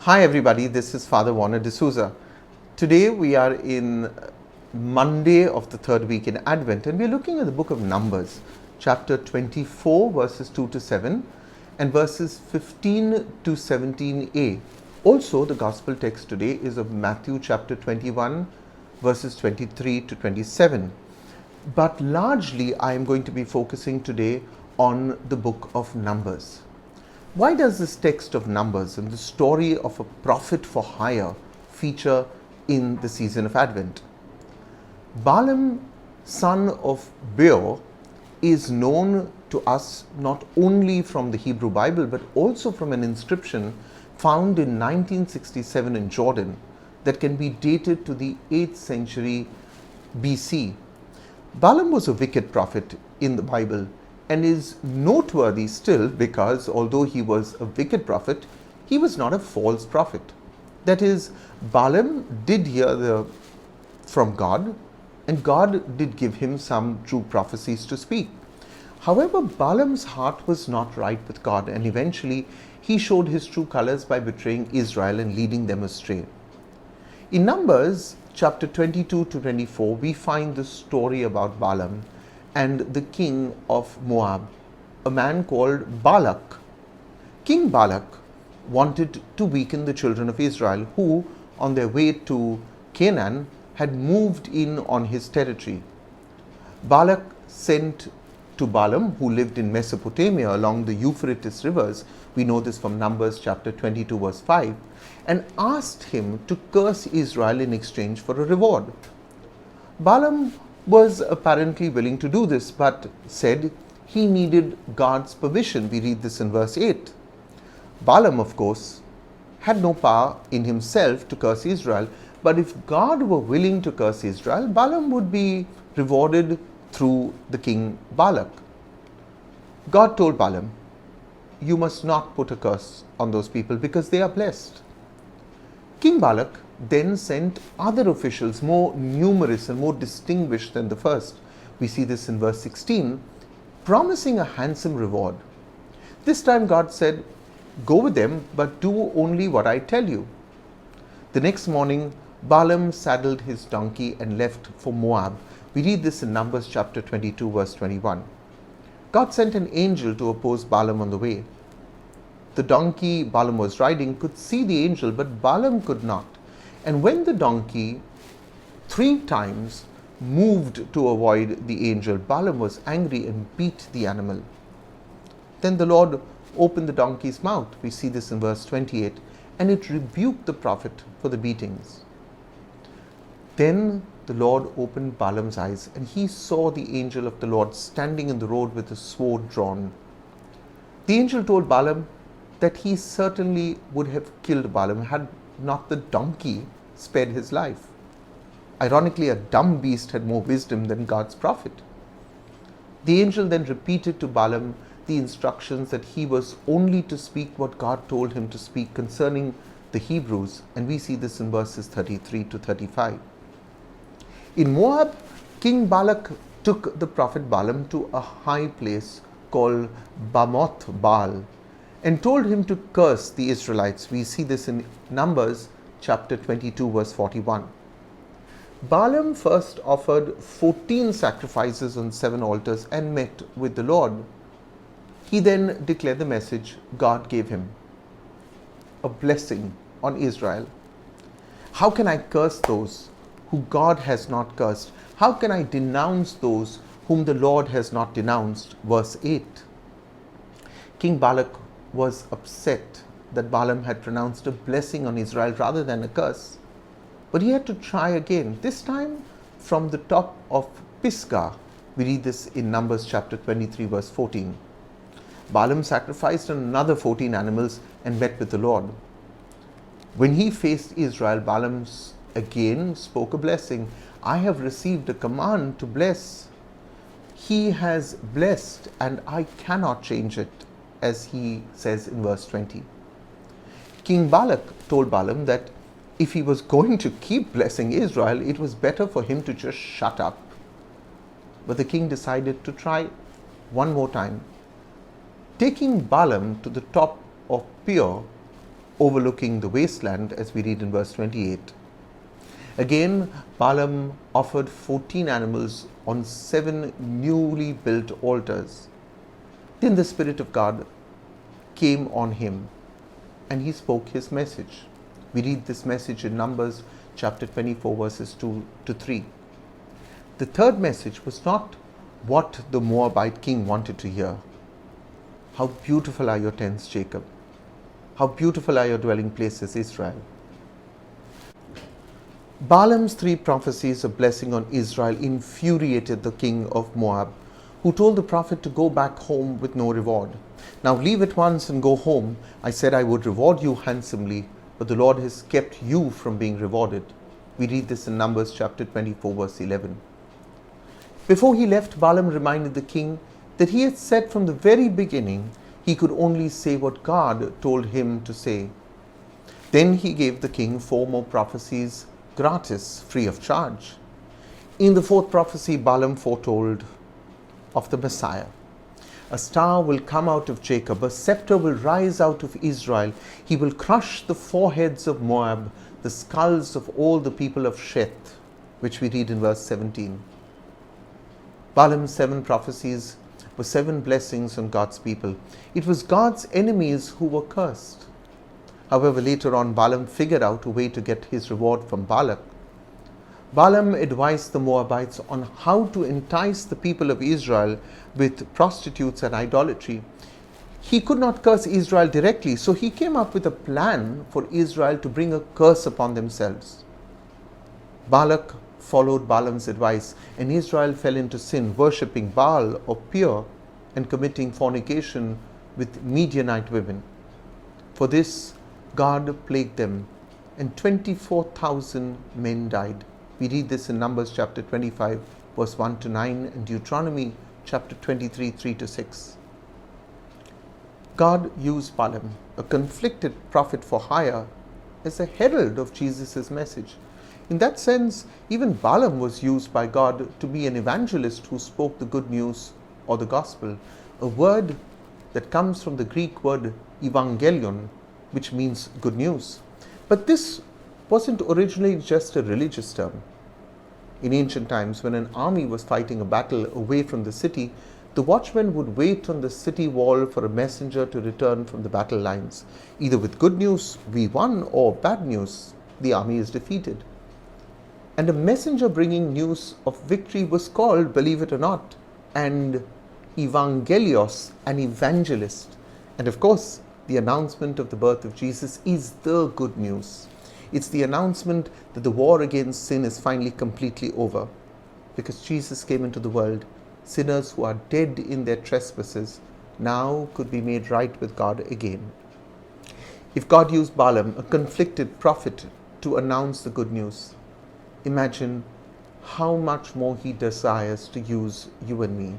Hi everybody, this is Father Warner D'Souza. Today we are in Monday of the third week in Advent, and we are looking at the book of Numbers, chapter 24 verses 2 to 7 and verses 15 to 17a. Also, the gospel text today is of Matthew chapter 21 verses 23 to 27. But largely I am going to be focusing today on the book of Numbers. Why does this text of Numbers and the story of a prophet for hire feature in the season of Advent? Balaam, son of Beor, is known to us not only from the Hebrew Bible but also from an inscription found in 1967 in Jordan that can be dated to the 8th century BC. Balaam was a wicked prophet in the Bible and is noteworthy still because although he was a wicked prophet, he was not a false prophet. That is, Balaam did hear from God, and God did give him some true prophecies to speak. However, Balaam's heart was not right with God, and eventually he showed his true colors by betraying Israel and leading them astray. In Numbers chapter 22 to 24, we find the story about Balaam and the king of Moab, a man called Balak. King Balak wanted to weaken the children of Israel who, on their way to Canaan, had moved in on his territory. Balak sent to Balaam, who lived in Mesopotamia along the Euphrates rivers, we know this from Numbers chapter 22 verse 5, and asked him to curse Israel in exchange for a reward. Balaam was apparently willing to do this, but said he needed God's permission. We read this in verse 8. Balaam, of course, had no power in himself to curse Israel, but if God were willing to curse Israel, Balaam would be rewarded through the king Balak. God told Balaam, "You must not put a curse on those people because they are blessed." King Balak then sent other officials more numerous and more distinguished than the first. We see this in verse 16, promising a handsome reward. This time God said, "Go with them, but do only what I tell you." The next morning, Balaam saddled his donkey and left for Moab. We read this in Numbers chapter 22 verse 21. God sent an angel to oppose Balaam on the way. The donkey Balaam was riding could see the angel, but Balaam could not. And when the donkey 3 times moved to avoid the angel, Balaam was angry and beat the animal. Then the Lord opened the donkey's mouth. We see this in verse 28, and it rebuked the prophet for the beatings. Then the Lord opened Balaam's eyes, and he saw the angel of the Lord standing in the road with a sword drawn. The angel told Balaam that he certainly would have killed Balaam had not the donkey spared his life. Ironically, a dumb beast had more wisdom than God's prophet. The angel then repeated to Balaam the instructions that he was only to speak what God told him to speak concerning the Hebrews, and we see this in verses 33 to 35. In Moab, King Balak took the prophet Balaam to a high place called Bamoth Baal and told him to curse the Israelites. We see this in Numbers chapter 22 verse 41. Balaam first offered 14 sacrifices on 7 altars and met with the Lord. He then declared the message God gave him, a blessing on Israel. How can I curse those who God has not cursed? How can I denounce those whom the Lord has not denounced? Verse 8. King Balak was upset that Balaam had pronounced a blessing on Israel rather than a curse. But he had to try again, this time from the top of Pisgah. We read this in Numbers chapter 23 verse 14. Balaam sacrificed another 14 animals and met with the Lord. When he faced Israel, Balaam again spoke a blessing. "I have received a command to bless. He has blessed and I cannot change it," as he says in verse 20. King Balak told Balaam that if he was going to keep blessing Israel, it was better for him to just shut up. But the king decided to try one more time. Taking Balaam to the top of Peor overlooking the wasteland, as we read in verse 28. Again, Balaam offered 14 animals on 7 newly built altars. Then the Spirit of God came on him, and he spoke his message. We read this message in Numbers chapter 24, verses 2 to 3. The third message was not what the Moabite king wanted to hear. How beautiful are your tents, Jacob. How beautiful are your dwelling places, Israel. Balaam's 3 prophecies of blessing on Israel infuriated the king of Moab, who told the prophet to go back home with no reward. Now leave at once and go home. I said I would reward you handsomely, but the Lord has kept you from being rewarded. We read this in Numbers chapter 24, verse 11. Before he left, Balaam reminded the king that he had said from the very beginning he could only say what God told him to say. Then he gave the king 4 more prophecies gratis, free of charge. In the 4th prophecy, Balaam foretold of the Messiah. A star will come out of Jacob, a scepter will rise out of Israel. He will crush the foreheads of Moab, the skulls of all the people of Sheth, which we read in verse 17. Balaam's 7 prophecies were 7 blessings on God's people. It was God's enemies who were cursed. However, later on, Balaam figured out a way to get his reward from Balak. Balaam advised the Moabites on how to entice the people of Israel with prostitutes and idolatry. He could not curse Israel directly, so he came up with a plan for Israel to bring a curse upon themselves. Balak followed Balaam's advice, and Israel fell into sin, worshipping Baal or Peor and committing fornication with Midianite women. For this, God plagued them, and 24,000 men died. We read this in Numbers chapter 25, verse 1 to 9, and Deuteronomy chapter 23, 3 to 6. God used Balaam, a conflicted prophet for hire, as a herald of Jesus' message. In that sense, even Balaam was used by God to be an evangelist who spoke the good news or the gospel, a word that comes from the Greek word evangelion, which means good news. But this wasn't originally just a religious term. In ancient times, when an army was fighting a battle away from the city, the watchman would wait on the city wall for a messenger to return from the battle lines, either with good news, we won, or bad news, the army is defeated. And a messenger bringing news of victory was called, believe it or not, an evangelios, an evangelist. And of course, the announcement of the birth of Jesus is the good news. It's the announcement that the war against sin is finally completely over. Because Jesus came into the world, sinners who are dead in their trespasses now could be made right with God again. If God used Balaam, a conflicted prophet, to announce the good news, imagine how much more he desires to use you and me.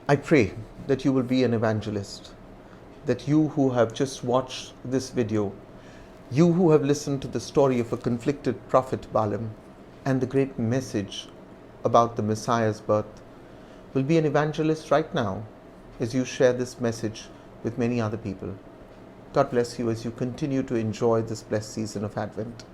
I pray that you will be an evangelist, that you who have just watched this video, you who have listened to the story of a conflicted prophet Balaam and the great message about the Messiah's birth, will be an evangelist right now as you share this message with many other people. God bless you as you continue to enjoy this blessed season of Advent.